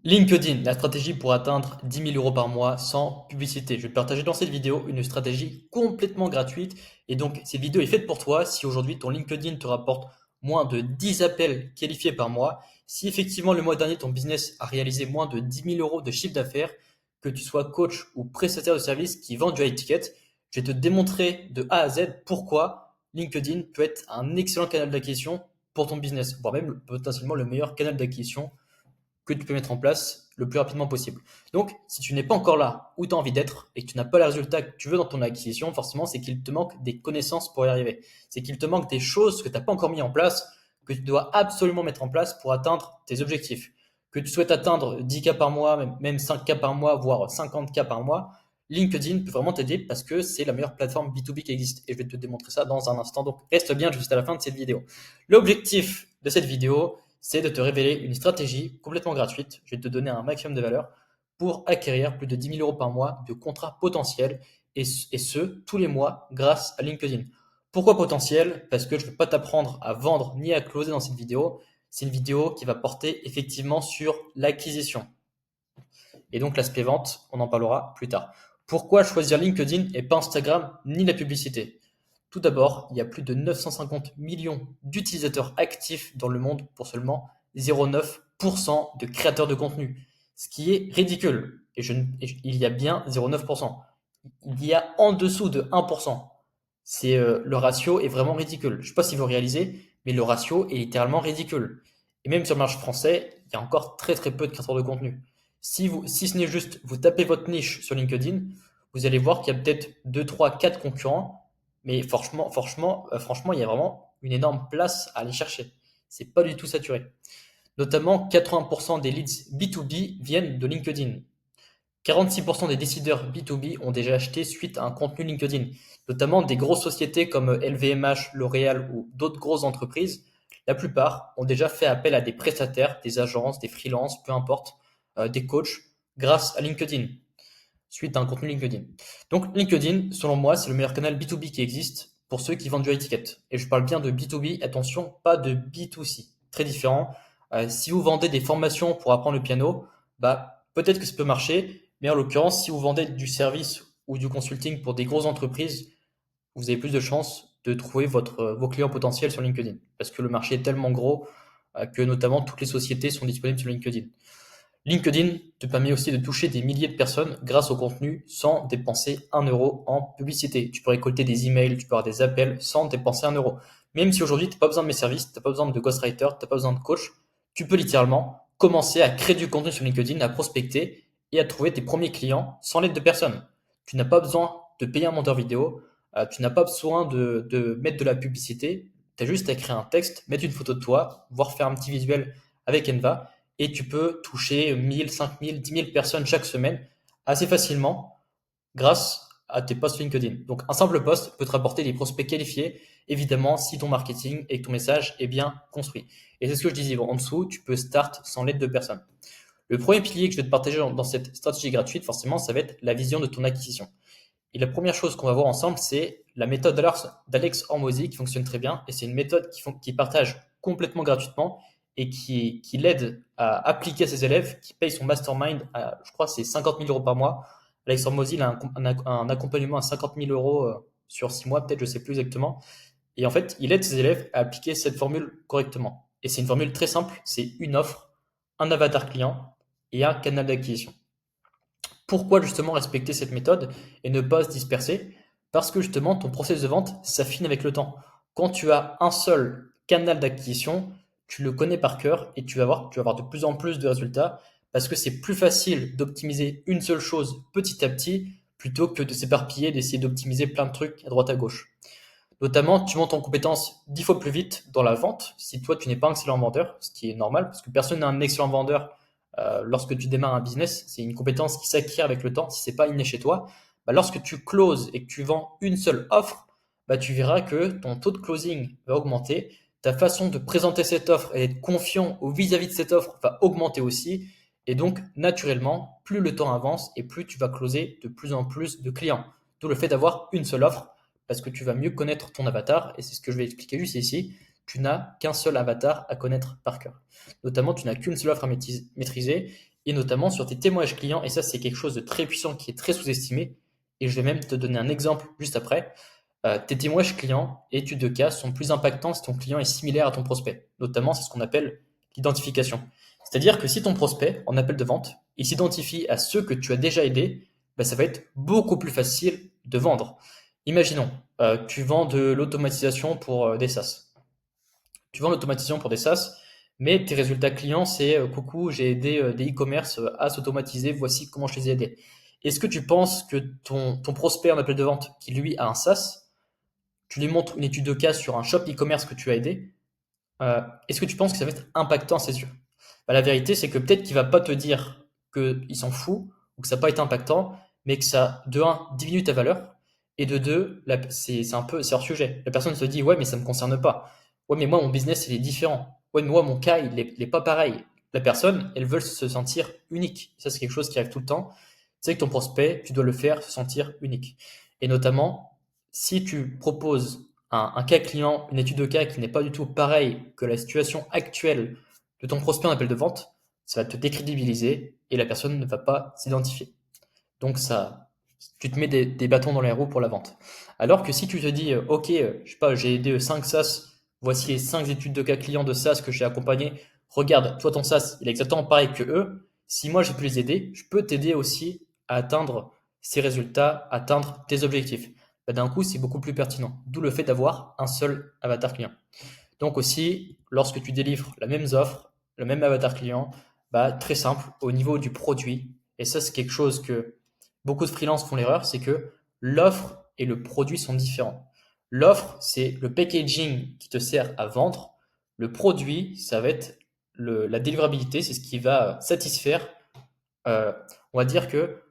LinkedIn, la stratégie pour atteindre 10 000 euros par mois sans publicité. Je vais te partager dans cette vidéo une stratégie complètement gratuite. Et donc, cette vidéo est faite pour toi si aujourd'hui ton LinkedIn te rapporte moins de 10 appels qualifiés par mois. Si effectivement le mois dernier ton business a réalisé moins de 10 000 euros de chiffre d'affaires, que tu sois coach ou prestataire de service qui vend du high ticket, je vais te démontrer de A à Z pourquoi LinkedIn peut être un excellent canal d'acquisition pour ton business, voire même potentiellement le meilleur canal d'acquisition que tu peux mettre en place le plus rapidement possible. Donc, si tu n'es pas encore là où tu as envie d'être et que tu n'as pas les résultats que tu veux dans ton acquisition, forcément, c'est qu'il te manque des connaissances pour y arriver. C'est qu'il te manque des choses que tu n'as pas encore mis en place, que tu dois absolument mettre en place pour atteindre tes objectifs. Que tu souhaites atteindre 10K par mois, même 5K par mois, voire 50K par mois, LinkedIn peut vraiment t'aider parce que c'est la meilleure plateforme B2B qui existe. Et je vais te démontrer ça dans un instant. Donc, reste bien jusqu'à la fin de cette vidéo. L'objectif de cette vidéo, c'est de te révéler une stratégie complètement gratuite. Je vais te donner un maximum de valeur pour acquérir plus de 10 000 euros par mois de contrats potentiels et ce, tous les mois grâce à LinkedIn. Pourquoi potentiel? Parce que je ne vais pas t'apprendre à vendre ni à closer dans cette vidéo. C'est une vidéo qui va porter effectivement sur l'acquisition. Et donc l'aspect vente, on en parlera plus tard. Pourquoi choisir LinkedIn et pas Instagram ni la publicité? Tout d'abord, il y a plus de 950 millions d'utilisateurs actifs dans le monde pour seulement 0,9% de créateurs de contenu, ce qui est ridicule. Il y a bien 0,9%. Il y a en dessous de 1%. Le ratio est vraiment ridicule. Je ne sais pas si vous réalisez, mais le ratio est littéralement ridicule. Et même sur le marché français, il y a encore très très peu de créateurs de contenu. Si ce n'est juste vous tapez votre niche sur LinkedIn, vous allez voir qu'il y a peut-être 2, 3, 4 concurrents, mais franchement, il y a vraiment une énorme place à aller chercher. C'est pas du tout saturé. Notamment, 80% des leads B2B viennent de LinkedIn. 46% des décideurs B2B ont déjà acheté suite à un contenu LinkedIn, notamment des grosses sociétés comme LVMH, L'Oréal ou d'autres grosses entreprises. La plupart ont déjà fait appel à des prestataires, des agences, des freelances, peu importe, des coachs, grâce à LinkedIn, suite à un contenu LinkedIn. Donc LinkedIn, selon moi, c'est le meilleur canal B2B qui existe pour ceux qui vendent du high ticket. Et je parle bien de B2B, attention, pas de B2C. Très différent. Si vous vendez des formations pour apprendre le piano, bah, peut-être que ça peut marcher, mais en l'occurrence, si vous vendez du service ou du consulting pour des grosses entreprises, vous avez plus de chances de trouver vos clients potentiels sur LinkedIn. Parce que le marché est tellement gros que notamment toutes les sociétés sont disponibles sur LinkedIn. LinkedIn te permet aussi de toucher des milliers de personnes grâce au contenu sans dépenser un euro en publicité. Tu peux récolter des emails, tu peux avoir des appels sans dépenser un euro. Même si aujourd'hui tu n'as pas besoin de mes services, tu n'as pas besoin de ghostwriter, tu n'as pas besoin de coach, tu peux littéralement commencer à créer du contenu sur LinkedIn, à prospecter et à trouver tes premiers clients sans l'aide de personne. Tu n'as pas besoin de payer un monteur vidéo, tu n'as pas besoin de mettre de la publicité, tu as juste à créer un texte, mettre une photo de toi, voire faire un petit visuel avec Enva et tu peux toucher 1000, 5000, 10 000 personnes chaque semaine assez facilement grâce à tes posts LinkedIn. Donc un simple post peut te rapporter des prospects qualifiés, évidemment si ton marketing et ton message est bien construit. Et c'est ce que je disais en dessous, tu peux start sans l'aide de personne. Le premier pilier que je vais te partager dans cette stratégie gratuite, forcément, ça va être la vision de ton acquisition. Et la première chose qu'on va voir ensemble, c'est la méthode d'Alex Hormozy qui fonctionne très bien. Et c'est une méthode qui partage complètement gratuitement et qui l'aide à appliquer à ses élèves, qui paye son mastermind à, je crois, c'est 50 000 euros par mois. Alex Hormozy, il a un accompagnement à 50 000 euros sur 6 mois, peut-être, je sais plus exactement. Et en fait, il aide ses élèves à appliquer cette formule correctement. Et c'est une formule très simple, c'est une offre, un avatar client et un canal d'acquisition. Pourquoi justement respecter cette méthode et ne pas se disperser? Parce que justement, ton processus de vente s'affine avec le temps. Quand tu as un seul canal d'acquisition, tu le connais par cœur et tu vas avoir de plus en plus de résultats parce que c'est plus facile d'optimiser une seule chose petit à petit plutôt que de s'éparpiller, d'essayer d'optimiser plein de trucs à droite à gauche. Notamment, tu montes en compétence 10 fois plus vite dans la vente si toi tu n'es pas un excellent vendeur, ce qui est normal parce que personne n'est un excellent vendeur lorsque tu démarres un business. C'est une compétence qui s'acquiert avec le temps si c'est pas inné chez toi. Bah, lorsque tu closes et que tu vends une seule offre, bah, tu verras que ton taux de closing va augmenter, ta façon de présenter cette offre et d'être confiant au vis-à-vis de cette offre va augmenter aussi. Et donc, naturellement, plus le temps avance et plus tu vas closer de plus en plus de clients. D'où le fait d'avoir une seule offre parce que tu vas mieux connaître ton avatar, et c'est ce que je vais expliquer juste ici. tu n'as qu'un seul avatar à connaître par cœur. Notamment, tu n'as qu'une seule offre à maîtriser, et notamment sur tes témoignages clients, et ça c'est quelque chose de très puissant qui est très sous-estimé, et je vais même te donner un exemple juste après. Tes témoignages clients et études de cas sont plus impactants si ton client est similaire à ton prospect. Notamment, c'est ce qu'on appelle l'identification. C'est-à-dire que si ton prospect, en appel de vente, il s'identifie à ceux que tu as déjà aidés, bah, ça va être beaucoup plus facile de vendre. Imaginons, tu vends de l'automatisation pour des SaaS. Tu vends l'automatisation pour des SaaS, mais tes résultats clients, c'est coucou, j'ai aidé des e-commerce à s'automatiser, voici comment je les ai aidés. Est-ce que tu penses que ton prospect en appel de vente, qui lui a un SaaS, tu lui montres une étude de cas sur un shop e-commerce que tu as aidé, est-ce que tu penses que ça va être impactant à ses yeux? Bah, la vérité, c'est que peut-être qu'il va pas te dire qu'il s'en fout ou que ça n'a pas été impactant, mais que ça, de un, diminue ta valeur, et de deux, c'est un peu, c'est hors sujet. La personne se dit, ouais, mais ça ne me concerne pas. Ouais, mais moi, mon business, il est différent. Ouais, mais moi, mon cas, il est pas pareil. La personne, elle veut se sentir unique. Ça, c'est quelque chose qui arrive tout le temps. C'est que ton prospect, tu dois le faire se sentir unique. Et notamment, si tu proposes un cas client, une étude de cas qui n'est pas du tout pareil que la situation actuelle de ton prospect en appel de vente, ça va te décrédibiliser et la personne ne va pas s'identifier. Donc ça, tu te mets des bâtons dans les roues pour la vente. Alors que si tu te dis, ok, je sais pas, j'ai aidé 5 SaaS, voici les 5 études de cas clients de SaaS que j'ai accompagnés, regarde, toi ton SaaS, il est exactement pareil que eux, si moi j'ai pu les aider, je peux t'aider aussi à atteindre ces résultats, atteindre tes objectifs. Bah, d'un coup, c'est beaucoup plus pertinent. D'où le fait d'avoir un seul avatar client. Donc aussi, lorsque tu délivres la même offre, le même avatar client, bah, très simple, au niveau du produit, et ça c'est quelque chose que beaucoup de freelances font l'erreur, c'est que l'offre et le produit sont différents. L'offre, c'est le packaging qui te sert à vendre. Le produit, ça va être la délivrabilité, c'est ce qui va satisfaire, euh, on va dire que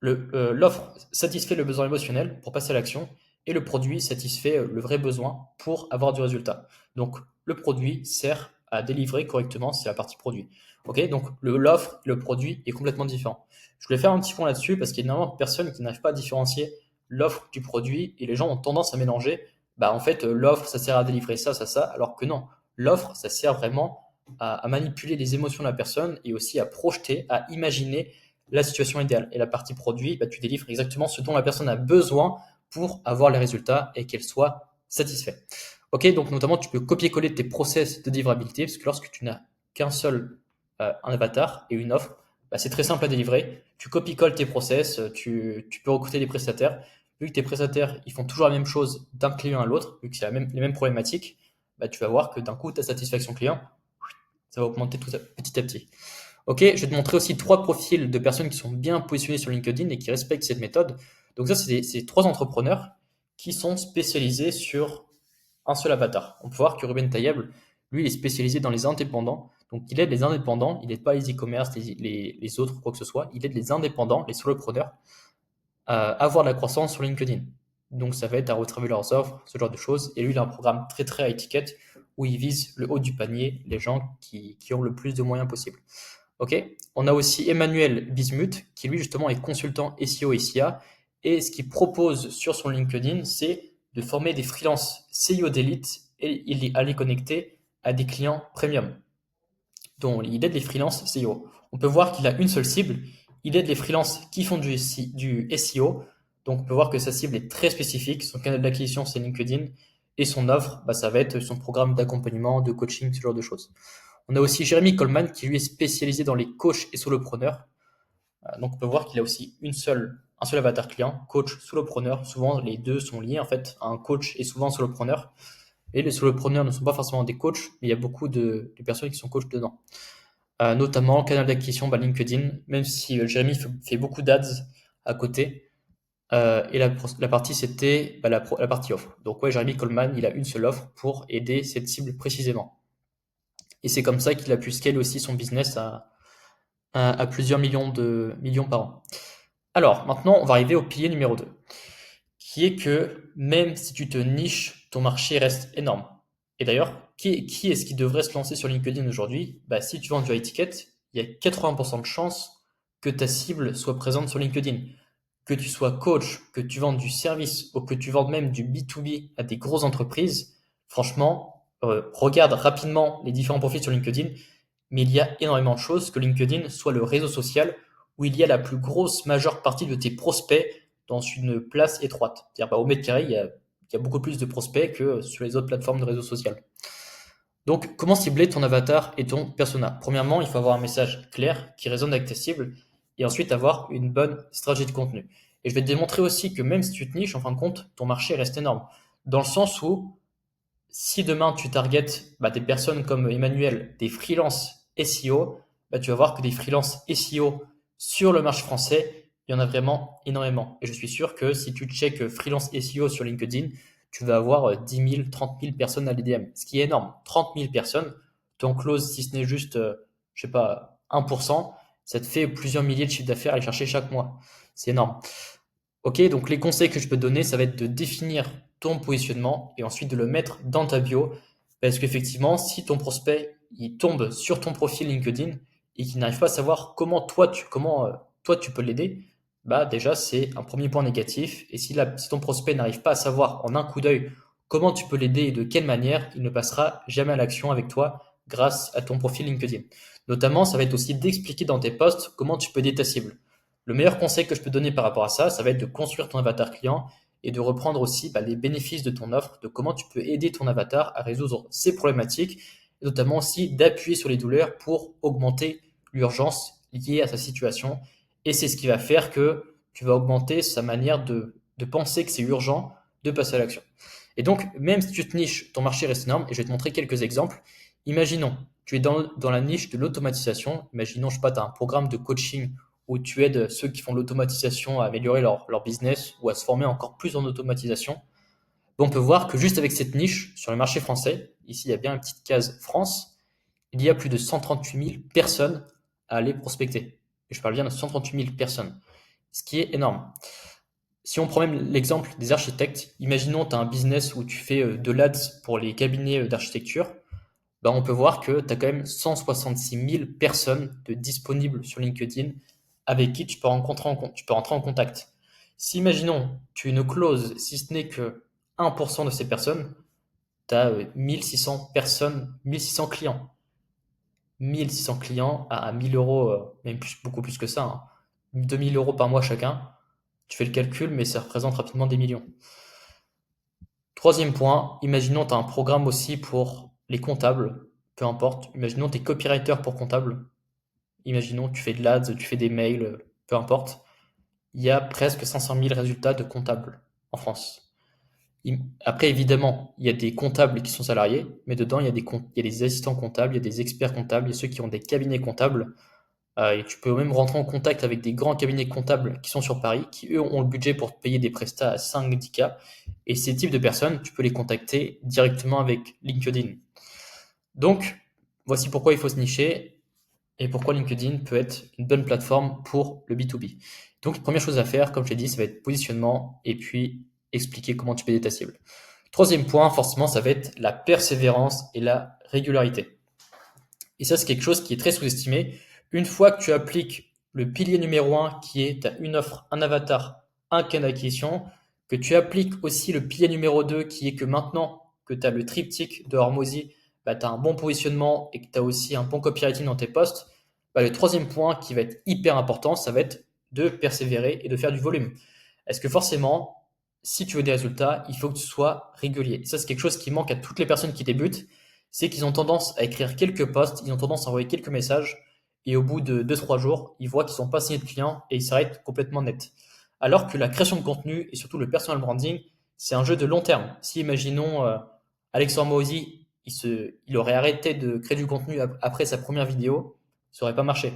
l'offre satisfait le besoin émotionnel pour passer à l'action et le produit satisfait le vrai besoin pour avoir du résultat. Donc, le produit sert à délivrer correctement, c'est la partie produit. Ok, donc l'offre et le produit est complètement différent. Je voulais faire un petit point là-dessus parce qu'il y a énormément de personnes qui n'arrivent pas à différencier l'offre du produit et les gens ont tendance à mélanger. Bah, en fait, l'offre, ça sert à délivrer ça, ça, alors que non. L'offre, ça sert vraiment à manipuler les émotions de la personne et aussi à projeter, à imaginer la situation idéale. Et la partie produit, bah, tu délivres exactement ce dont la personne a besoin pour avoir les résultats et qu'elle soit satisfaite. Ok, donc notamment, tu peux copier-coller tes process de délivrabilité, parce que lorsque tu n'as qu'un seul un avatar et une offre, bah, c'est très simple à délivrer. Tu copies-colles tes process, tu peux recruter des prestataires. Vu que tes prestataires, ils font toujours la même chose d'un client à l'autre, vu que c'est les mêmes problématiques, bah, tu vas voir que d'un coup, ta satisfaction client, ça va augmenter petit à petit. Ok, je vais te montrer aussi trois profils de personnes qui sont bien positionnées sur LinkedIn et qui respectent cette méthode. Donc ça, c'est trois entrepreneurs qui sont spécialisés sur un seul avatar. On peut voir que Ruben Tayeb, lui, il est spécialisé dans les indépendants. Donc il aide les indépendants, il n'aide pas les e-commerce, les autres, quoi que ce soit. Il aide les indépendants, les solopreneurs, à avoir de la croissance sur LinkedIn. Donc ça va être à retravailler leurs offres, ce genre de choses. Et lui, il a un programme très très high ticket où il vise le haut du panier, les gens qui ont le plus de moyens possible. Ok. On a aussi Emmanuel Bismuth, qui lui justement est consultant SEO et SIA. Et ce qu'il propose sur son LinkedIn, c'est de former des freelances SEO d'élite et à les connecter à des clients premium. Donc il aide les freelances SEO. On peut voir qu'il a une seule cible. Il aide les freelances qui font du SEO. Donc on peut voir que sa cible est très spécifique. Son canal d'acquisition, c'est LinkedIn. Et son offre, bah, ça va être son programme d'accompagnement, de coaching, ce genre de choses. On a aussi Jérémy Coleman qui lui est spécialisé dans les coachs et solopreneurs. Donc on peut voir qu'il a aussi un seul avatar client, coach, solopreneur. Souvent les deux sont liés en fait. Un coach est souvent un solopreneur. Et les solopreneurs ne sont pas forcément des coachs, mais il y a beaucoup de personnes qui sont coachs dedans. Notamment le canal d'acquisition bah, LinkedIn, même si Jérémy fait beaucoup d'ads à côté. Et la partie c'était bah, la partie offre. Donc ouais, Jérémy Coleman, il a une seule offre pour aider cette cible précisément. Et c'est comme ça qu'il a pu scaler aussi son business à plusieurs millions par an. Alors, maintenant, on va arriver au pilier numéro 2, qui est que même si tu te niches, ton marché reste énorme. Et d'ailleurs, qui est-ce qui devrait se lancer sur LinkedIn aujourd'hui? Bah, si tu vends du high ticket, il y a 80% de chances que ta cible soit présente sur LinkedIn. Que tu sois coach, que tu vendes du service ou que tu vendes même du B2B à des grosses entreprises, franchement, regarde rapidement les différents profils sur LinkedIn, mais il y a énormément de choses que LinkedIn soit le réseau social où il y a la plus grosse majeure partie de tes prospects dans une place étroite. C'est-à-dire au mètre carré, il y a beaucoup plus de prospects que sur les autres plateformes de réseau social. Donc, comment cibler ton avatar et ton persona? Premièrement, il faut avoir un message clair qui résonne avec tes cibles et ensuite avoir une bonne stratégie de contenu. Et je vais te démontrer aussi que même si tu te niches, en fin de compte, ton marché reste énorme. Dans le sens où si demain tu targetes des personnes comme Emmanuel, des freelances SEO, tu vas voir que des freelances SEO sur le marché français, il y en a vraiment énormément. Et je suis sûr que si tu checkes freelance SEO sur LinkedIn, tu vas avoir 10 000, 30 000 personnes à l'IDM, ce qui est énorme. 30 000 personnes, ton close, si ce n'est juste, je sais pas, 1%, ça te fait plusieurs milliers de chiffres d'affaires à aller chercher chaque mois. C'est énorme. Ok, donc les conseils que je peux te donner, ça va être de définir ton positionnement et ensuite de le mettre dans ta bio. Parce qu'effectivement, si ton prospect il tombe sur ton profil LinkedIn et qu'il n'arrive pas à savoir toi tu peux l'aider, déjà c'est un premier point négatif. Et si ton prospect n'arrive pas à savoir en un coup d'œil comment tu peux l'aider et de quelle manière, il ne passera jamais à l'action avec toi grâce à ton profil LinkedIn. Notamment, ça va être aussi d'expliquer dans tes posts comment tu peux aider ta cible. Le meilleur conseil que je peux donner par rapport à ça, ça va être de construire ton avatar client et de reprendre aussi les bénéfices de ton offre, de comment tu peux aider ton avatar à résoudre ses problématiques, et notamment aussi d'appuyer sur les douleurs pour augmenter l'urgence liée à sa situation. Et c'est ce qui va faire que tu vas augmenter sa manière de penser que c'est urgent de passer à l'action. Et donc, même si tu te niches, ton marché reste énorme, et je vais te montrer quelques exemples. Imaginons, tu es dans la niche de l'automatisation. Imaginons, je sais pas, tu as un programme de coaching où tu aides ceux qui font l'automatisation à améliorer leur business ou à se former encore plus en automatisation. On peut voir que juste avec cette niche sur le marché français, ici il y a bien une petite case France, il y a plus de 138 000 personnes à aller prospecter. Et je parle bien de 138 000 personnes, ce qui est énorme. Si on prend même l'exemple des architectes, imaginons tu as un business où tu fais de l'ADS pour les cabinets d'architecture, on peut voir que tu as quand même 166 000 personnes de disponibles sur LinkedIn avec qui tu peux rentrer en contact. Si, imaginons, tu ne closes, si ce n'est que 1% de ces personnes, tu as 1600 personnes, 1600 clients. 1600 clients à 1000 euros, même beaucoup plus que ça, hein. 2000 euros par mois chacun. Tu fais le calcul, mais ça représente rapidement des millions. Troisième point, imaginons tu as un programme aussi pour les comptables, peu importe. Imaginons tu es copywriter pour comptable. Imaginons tu fais de l'ADS, tu fais des mails, peu importe. Il y a presque 500 000 résultats de comptables en France. Après, évidemment, il y a des comptables qui sont salariés, mais dedans, il y a des assistants comptables, il y a des experts comptables, il y a ceux qui ont des cabinets comptables. Et tu peux même rentrer en contact avec des grands cabinets comptables qui sont sur Paris, qui eux ont le budget pour te payer des prestats à 5-10K. Et ces types de personnes, tu peux les contacter directement avec LinkedIn. Donc, voici pourquoi il faut se nicher et pourquoi LinkedIn peut être une bonne plateforme pour le B2B. Donc, la première chose à faire, comme je l'ai dit, ça va être positionnement et puis expliquer comment tu peux aider ta cible. Troisième point, forcément, ça va être la persévérance et la régularité. Et ça, c'est quelque chose qui est très sous-estimé. Une fois que tu appliques le pilier numéro un, qui est tu as une offre, un avatar, un canal d'acquisition, que tu appliques aussi le pilier numéro 2, qui est que maintenant que tu as le triptyque de Hormozy, tu as un bon positionnement et que tu as aussi un bon copywriting dans tes posts, le troisième point qui va être hyper important, ça va être de persévérer et de faire du volume. Est-ce que forcément, si tu veux des résultats, il faut que tu sois régulier. Et ça, c'est quelque chose qui manque à toutes les personnes qui débutent, c'est qu'ils ont tendance à écrire quelques posts, ils ont tendance à envoyer quelques messages, et au bout de 2-3 jours, ils voient qu'ils sont pas signés de clients et ils s'arrêtent complètement net. Alors que la création de contenu et surtout le personal branding, c'est un jeu de long terme. Si, imaginons, Alexandre Moisy, il aurait arrêté de créer du contenu après sa première vidéo, ça aurait pas marché.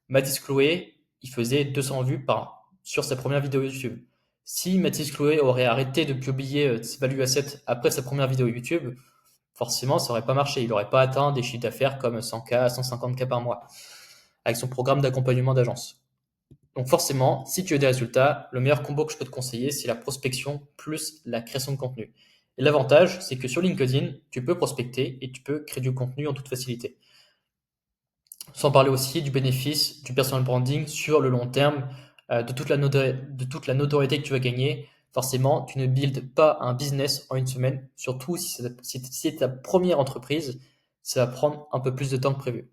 Mathis Chloé, il faisait 200 vues sur sa première vidéo YouTube. Si Mathis Chloé aurait arrêté de publier ses value assets après sa première vidéo YouTube, forcément, ça aurait pas marché. Il n'aurait pas atteint des chiffres d'affaires comme 100K, 150K par mois avec son programme d'accompagnement d'agence. Donc forcément, si tu veux des résultats, le meilleur combo que je peux te conseiller, c'est la prospection plus la création de contenu. Et l'avantage, c'est que sur LinkedIn, tu peux prospecter et tu peux créer du contenu en toute facilité. Sans parler aussi du bénéfice du personal branding sur le long terme, de toute la notoriété que tu vas gagner. Forcément, tu ne builds pas un business en une semaine, surtout si c'est ta première entreprise, ça va prendre un peu plus de temps que prévu.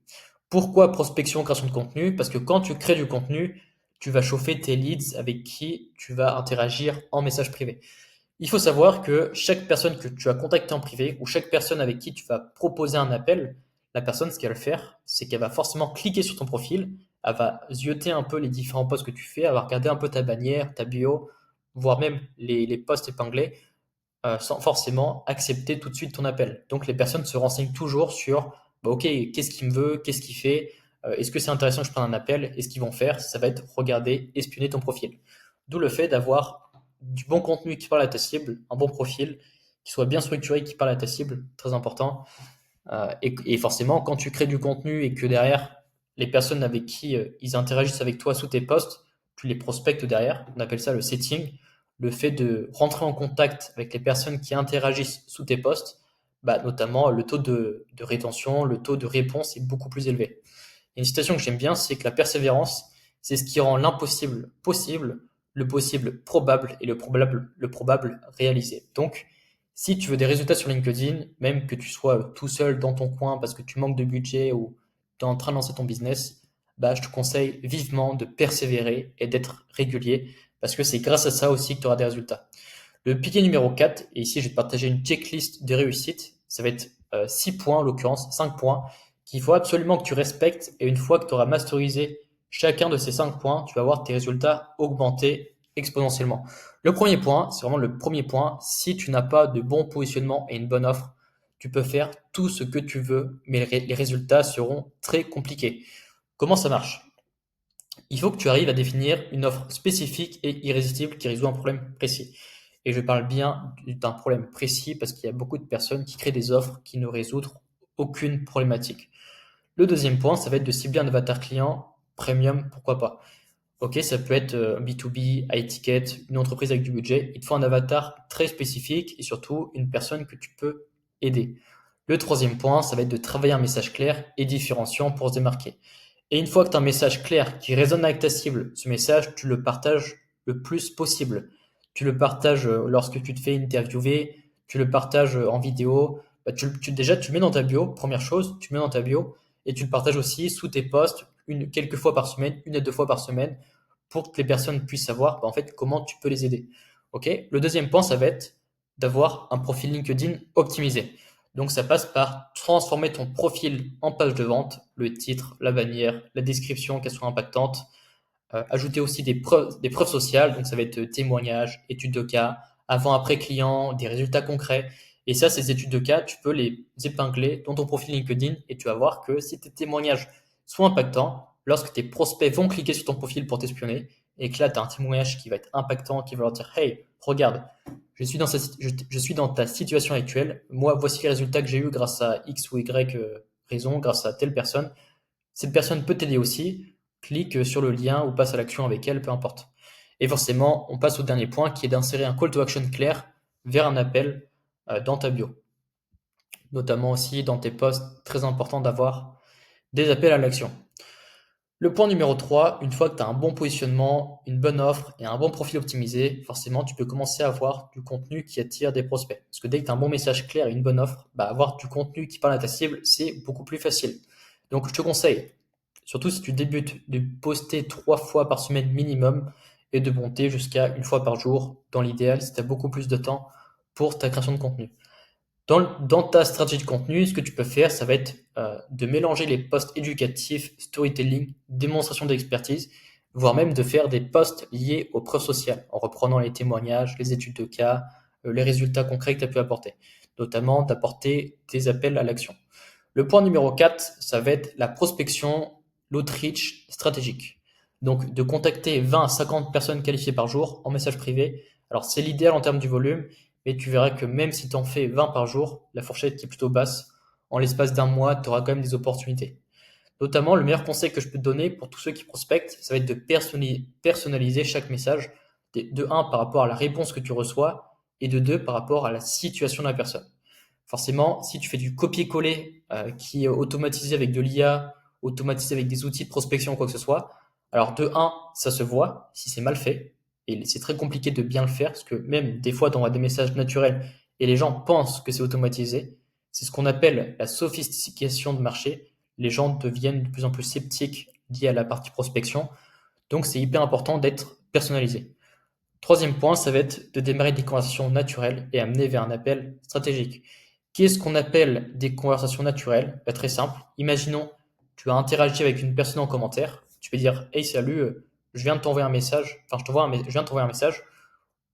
Pourquoi prospection, création de contenu? Parce que quand tu crées du contenu, tu vas chauffer tes leads avec qui tu vas interagir en message privé. Il faut savoir que chaque personne que tu as contactée en privé ou chaque personne avec qui tu vas proposer un appel, la personne, ce qu'elle va faire, c'est qu'elle va forcément cliquer sur ton profil, elle va zioter un peu les différents posts que tu fais, elle va regarder un peu ta bannière, ta bio, voire même les posts épinglés, sans forcément accepter tout de suite ton appel. Donc les personnes se renseignent toujours sur, bah, ok, qu'est-ce qu'il me veut, qu'est-ce qu'il fait, est-ce que c'est intéressant que je prenne un appel, et ce qu'ils vont faire, ça va être regarder, espionner ton profil. D'où le fait d'avoir du bon contenu qui parle à ta cible, un bon profil, qui soit bien structuré, qui parle à ta cible, très important. Et forcément, quand tu crées du contenu et que derrière, les personnes avec qui ils interagissent avec toi sous tes posts, tu les prospectes derrière. On appelle ça le setting. Le fait de rentrer en contact avec les personnes qui interagissent sous tes posts, bah, notamment le taux de rétention, le taux de réponse est beaucoup plus élevé. Et une citation que j'aime bien, c'est que la persévérance, c'est ce qui rend l'impossible possible, le possible probable et le probable réalisé. Donc, si tu veux des résultats sur LinkedIn, même que tu sois tout seul dans ton coin parce que tu manques de budget ou tu es en train de lancer ton business, bah, je te conseille vivement de persévérer et d'être régulier parce que c'est grâce à ça aussi que tu auras des résultats. Le pilier numéro 4, et ici je vais te partager une checklist de réussite, ça va être 6 points en l'occurrence, 5 points qu'il faut absolument que tu respectes et une fois que tu auras masterisé chacun de ces 5 points, tu vas voir tes résultats augmenter exponentiellement. Le premier point, c'est vraiment le premier point, si tu n'as pas de bon positionnement et une bonne offre, tu peux faire tout ce que tu veux, mais les résultats seront très compliqués. Comment ça marche? Il faut que tu arrives à définir une offre spécifique et irrésistible qui résout un problème précis. Et je parle bien d'un problème précis parce qu'il y a beaucoup de personnes qui créent des offres qui ne résoudent aucune problématique. Le deuxième point, ça va être de cibler un avatar client premium, pourquoi pas. Ok, ça peut être B2B, high ticket, une entreprise avec du budget. Il te faut un avatar très spécifique et surtout une personne que tu peux aider. Le troisième point, ça va être de travailler un message clair et différenciant pour se démarquer. Et une fois que tu as un message clair qui résonne avec ta cible, ce message, tu le partages le plus possible. Tu le partages lorsque tu te fais interviewer, tu le partages en vidéo. Bah, déjà, tu le mets dans ta bio, première chose, tu le mets dans ta bio et tu le partages aussi sous tes posts quelques fois par semaine, une à deux fois par semaine, pour que les personnes puissent savoir bah, en fait comment tu peux les aider. Ok. Le deuxième point, ça va être d'avoir un profil LinkedIn optimisé. Donc ça passe par transformer ton profil en page de vente, le titre, la bannière, la description, qu'elle soit impactante. Ajouter aussi des preuves sociales, donc ça va être témoignages, études de cas, avant-après client, des résultats concrets. Et ça, ces études de cas, tu peux les épingler dans ton profil LinkedIn et tu vas voir que si tes témoignages sont impactants, lorsque tes prospects vont cliquer sur ton profil pour t'espionner, et que là, tu as un témoignage qui va être impactant, qui va leur dire, hey, regarde, je suis dans ta situation actuelle. Moi, voici les résultats que j'ai eu grâce à X ou Y raison, grâce à telle personne. Cette personne peut t'aider aussi. Clique sur le lien ou passe à l'action avec elle, peu importe. Et forcément, on passe au dernier point qui est d'insérer un call to action clair vers un appel dans ta bio. Notamment aussi dans tes posts, très important d'avoir des appels à l'action. Le point numéro 3, une fois que tu as un bon positionnement, une bonne offre et un bon profil optimisé, forcément, tu peux commencer à avoir du contenu qui attire des prospects. Parce que dès que tu as un bon message clair et une bonne offre, bah, avoir du contenu qui parle à ta cible, c'est beaucoup plus facile. Donc, je te conseille, surtout si tu débutes, de poster 3 fois par semaine minimum et de monter jusqu'à une fois par jour, dans l'idéal, si tu as beaucoup plus de temps pour ta création de contenu. Dans ta stratégie de contenu, ce que tu peux faire, ça va être de mélanger les posts éducatifs, storytelling, démonstration d'expertise, voire même de faire des posts liés aux preuves sociales, en reprenant les témoignages, les études de cas, les résultats concrets que tu as pu apporter, notamment d'apporter des appels à l'action. Le point numéro 4, ça va être la prospection, l'outreach stratégique. Donc de contacter 20 à 50 personnes qualifiées par jour en message privé. Alors c'est l'idéal en termes du volume, mais tu verras que même si tu en fais 20 par jour, la fourchette qui est plutôt basse, en l'espace d'un mois, tu auras quand même des opportunités. Notamment, le meilleur conseil que je peux te donner pour tous ceux qui prospectent, ça va être de personnaliser chaque message, de un par rapport à la réponse que tu reçois, et de deux par rapport à la situation de la personne. Forcément, si tu fais du copier-coller qui est automatisé avec de l'IA, automatisé avec des outils de prospection ou quoi que ce soit, alors de un, ça se voit si c'est mal fait. et c'est très compliqué de bien le faire, parce que même des fois, tu envoies des messages naturels et les gens pensent que c'est automatisé. C'est ce qu'on appelle la sophistication de marché. Les gens deviennent de plus en plus sceptiques liés à la partie prospection. Donc, c'est hyper important d'être personnalisé. Troisième point, ça va être de démarrer des conversations naturelles et amener vers un appel stratégique. Qu'est-ce qu'on appelle des conversations naturelles? Bah, très simple. Imaginons, tu as interagi avec une personne en commentaire. Tu peux dire, hey, salut, je viens de t'envoyer un message. Enfin, je viens de t'envoyer un message.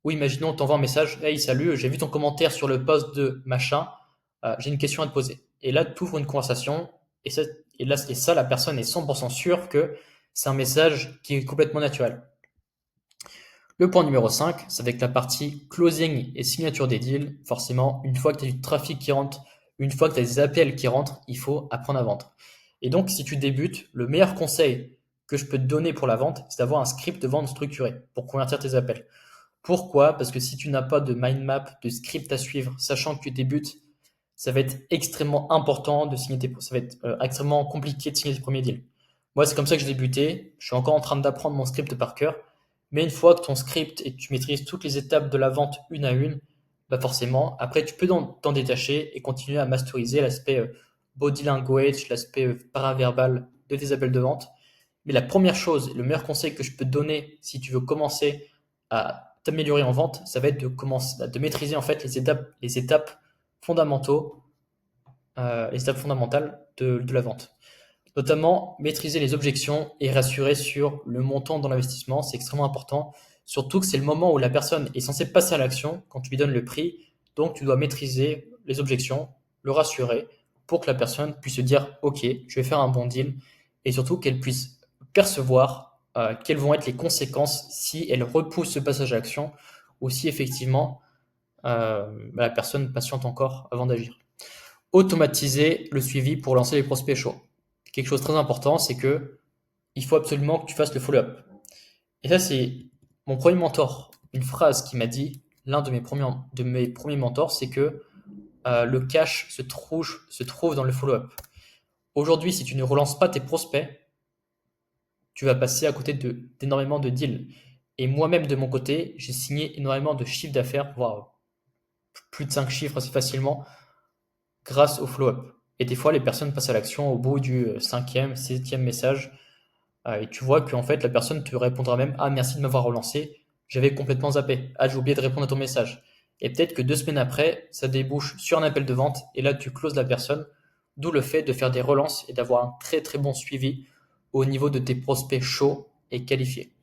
Ou imaginons, on t'envoie un message, hey, salut, j'ai vu ton commentaire sur le post de machin. J'ai une question à te poser. Et là, tu ouvres une conversation. Et ça, la personne est 100% sûre que c'est un message qui est complètement naturel. Le point numéro 5, c'est avec la partie closing et signature des deals. Forcément, une fois que tu as du trafic qui rentre, une fois que tu as des appels qui rentrent, il faut apprendre à vendre. Et donc, si tu débutes, le meilleur conseil que je peux te donner pour la vente, c'est d'avoir un script de vente structuré pour convertir tes appels. Pourquoi? Parce que si tu n'as pas de mind map, de script à suivre, sachant que tu débutes, ça va être extrêmement important de signer ça va être extrêmement compliqué de signer tes premiers deals. Moi, c'est comme ça que j'ai débuté. Je suis encore en train d'apprendre mon script par cœur. Mais une fois que ton script et que tu maîtrises toutes les étapes de la vente une à une, bah forcément, après, tu peux t'en détacher et continuer à masteriser l'aspect body language, l'aspect paraverbal de tes appels de vente. Mais la première chose, le meilleur conseil que je peux te donner si tu veux commencer à t'améliorer en vente, ça va être de maîtriser en fait les étapes fondamentaux, les étapes fondamentales de la vente. Notamment, maîtriser les objections et rassurer sur le montant dans l'investissement, c'est extrêmement important. Surtout que c'est le moment où la personne est censée passer à l'action quand tu lui donnes le prix. Donc, tu dois maîtriser les objections, le rassurer pour que la personne puisse se dire, OK, je vais faire un bon deal et surtout qu'elle puisse percevoir quelles vont être les conséquences si elle repousse ce passage à l'action ou si effectivement la personne patiente encore avant d'agir. Automatiser le suivi pour lancer les prospects chauds. Quelque chose de très important, c'est que il faut absolument que tu fasses le follow-up. Et ça, c'est mon premier mentor. Une phrase qui m'a dit, l'un de mes premiers mentors, c'est que le cash se trouve dans le follow-up. Aujourd'hui, si tu ne relances pas tes prospects, tu vas passer à côté d'énormément de deals. Et moi-même, de mon côté, j'ai signé énormément de chiffres d'affaires, voire plus de 5 chiffres assez facilement, grâce au follow-up. Et des fois, les personnes passent à l'action au bout du cinquième, septième message. Et tu vois qu'en fait, la personne te répondra même, ah, merci de m'avoir relancé, j'avais complètement zappé. Ah, j'ai oublié de répondre à ton message. Et peut-être que 2 semaines après, ça débouche sur un appel de vente. Et là, tu closes la personne. D'où le fait de faire des relances et d'avoir un très très bon suivi au niveau de tes prospects chauds et qualifiés.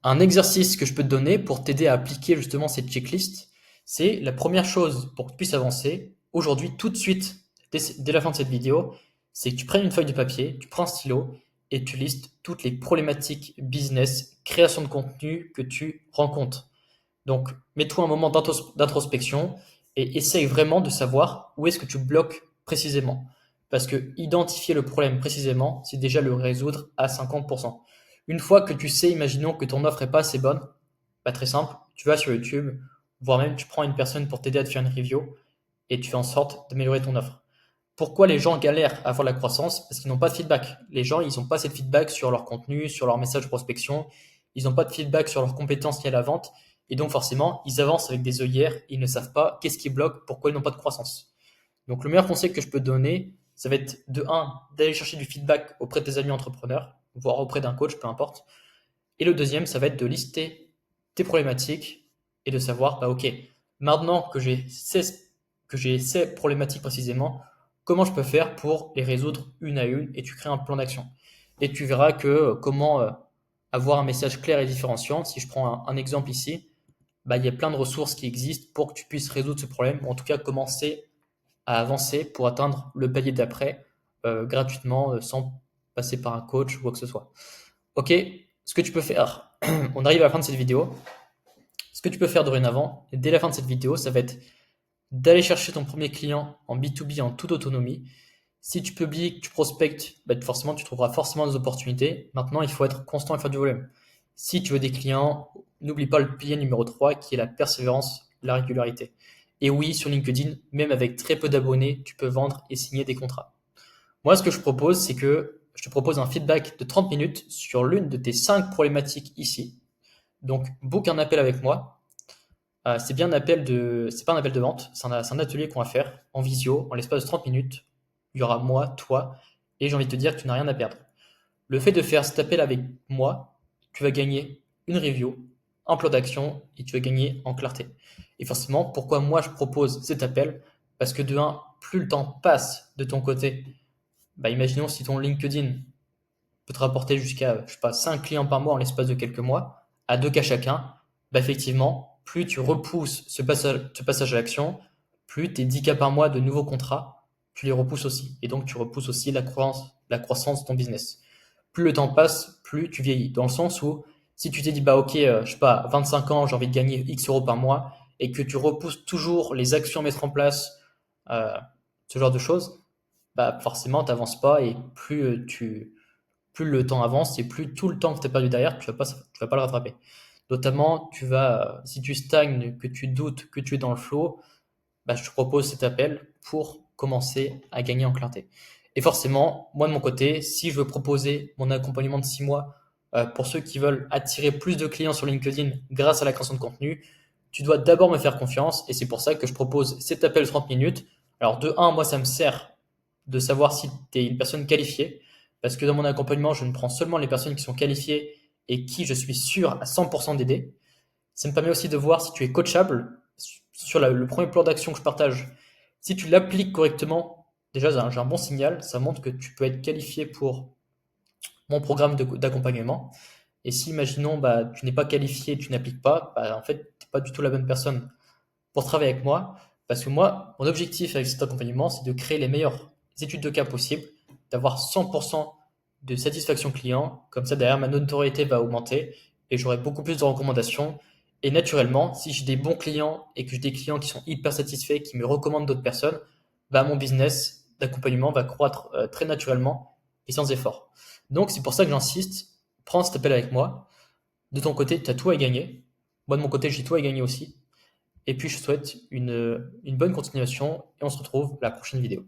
Un exercice que je peux te donner pour t'aider à appliquer justement cette checklist, c'est la première chose pour que tu puisses avancer aujourd'hui, tout de suite, dès la fin de cette vidéo, c'est que tu prennes une feuille de papier, tu prends un stylo et tu listes toutes les problématiques business, création de contenu que tu rencontres. Donc, mets-toi un moment d'introspection et essaye vraiment de savoir où est-ce que tu bloques précisément. Parce que identifier le problème précisément, c'est déjà le résoudre à 50%. Une fois que tu sais, imaginons que ton offre est pas assez bonne, bah très simple, tu vas sur YouTube, voire même tu prends une personne pour t'aider à te faire une review et tu fais en sorte d'améliorer ton offre. Pourquoi les gens galèrent à avoir la croissance? Parce qu'ils n'ont pas de feedback. Les gens, ils n'ont pas assez de feedback sur leur contenu, sur leur message de prospection. Ils n'ont pas de feedback sur leurs compétences liées à la vente. Et donc, forcément, ils avancent avec des œillères. Ils ne savent pas qu'est-ce qui bloque, pourquoi ils n'ont pas de croissance. Donc, le meilleur conseil que je peux te donner, ça va être de un, d'aller chercher du feedback auprès de tes amis entrepreneurs, voire auprès d'un coach, peu importe. Et le deuxième, ça va être de lister tes problématiques et de savoir, bah, ok, maintenant que j'ai ces problématiques précisément, comment je peux faire pour les résoudre une à une et tu crées un plan d'action. Et tu verras que comment avoir un message clair et différenciant. Si je prends un exemple ici, bah, il y a plein de ressources qui existent pour que tu puisses résoudre ce problème, ou en tout cas commencer à avancer pour atteindre le palier d'après gratuitement, sans passer par un coach ou quoi que ce soit. Ok, ce que tu peux faire, on arrive à la fin de cette vidéo. Ce que tu peux faire dorénavant, dès la fin de cette vidéo, ça va être d'aller chercher ton premier client en B2B en toute autonomie. Si tu publies, que tu prospectes, bah forcément, tu trouveras forcément des opportunités. Maintenant, il faut être constant et faire du volume. Si tu veux des clients, n'oublie pas le pilier numéro 3 qui est la persévérance, la régularité. Et oui, sur LinkedIn, même avec très peu d'abonnés, tu peux vendre et signer des contrats. Moi, ce que je propose, c'est que je te propose un feedback de 30 minutes sur l'une de tes 5 problématiques ici. Donc, book un appel avec moi. C'est pas un appel de vente, c'est un atelier qu'on va faire en visio, en l'espace de 30 minutes. Il y aura moi, toi, et j'ai envie de te dire que tu n'as rien à perdre. Le fait de faire cet appel avec moi, tu vas gagner une review, un plan d'action et tu vas gagner en clarté. Et forcément, pourquoi moi je propose cet appel? Parce que de un, plus le temps passe de ton côté, bah imaginons si ton LinkedIn peut te rapporter jusqu'à, je sais pas, 5 clients par mois en l'espace de quelques mois, à 2 cas chacun, bah effectivement, plus tu repousses ce passage à l'action, plus tes 10 cas par mois de nouveaux contrats, tu les repousses aussi. Et donc tu repousses aussi la croissance de ton business. Plus le temps passe, plus tu vieillis. Dans le sens où, si tu t'es dit, bah ok, je sais pas, 25 ans, j'ai envie de gagner X euros par mois, et que tu repousses toujours les actions à mettre en place, euh, ce genre de choses, bah forcément, tu n'avances pas et plus le temps avance et plus tout le temps que tu as perdu derrière, tu vas pas le rattraper. Notamment, si tu stagnes, que tu doutes, que tu es dans le flow, bah, je te propose cet appel pour commencer à gagner en clarté. Et forcément, moi de mon côté, si je veux proposer mon accompagnement de 6 mois pour ceux qui veulent attirer plus de clients sur LinkedIn grâce à la création de contenu, tu dois d'abord me faire confiance et c'est pour ça que je propose cet appel de 30 minutes. Alors de un, moi ça me sert de savoir si tu es une personne qualifiée parce que dans mon accompagnement, je ne prends seulement les personnes qui sont qualifiées et qui je suis sûr à 100% d'aider. Ça me permet aussi de voir si tu es coachable sur le premier plan d'action que je partage. Si tu l'appliques correctement, déjà j'ai un bon signal, ça montre que tu peux être qualifié pour mon programme d'accompagnement. Et si, imaginons, bah, tu n'es pas qualifié, tu n'appliques pas, bah, en fait, tu n'es pas du tout la bonne personne pour travailler avec moi. Parce que moi, mon objectif avec cet accompagnement, c'est de créer les meilleures études de cas possibles, d'avoir 100% de satisfaction client. Comme ça, derrière, ma notoriété va augmenter et j'aurai beaucoup plus de recommandations. Et naturellement, si j'ai des bons clients et que j'ai des clients qui sont hyper satisfaits, qui me recommandent d'autres personnes, bah, mon business d'accompagnement va croître très naturellement et sans effort. Donc, c'est pour ça que j'insiste, prends cet appel avec moi. De ton côté, tu as tout à gagner. Moi, de mon côté, j'ai tout à gagner aussi. Et puis, je te souhaite une bonne continuation et on se retrouve à la prochaine vidéo.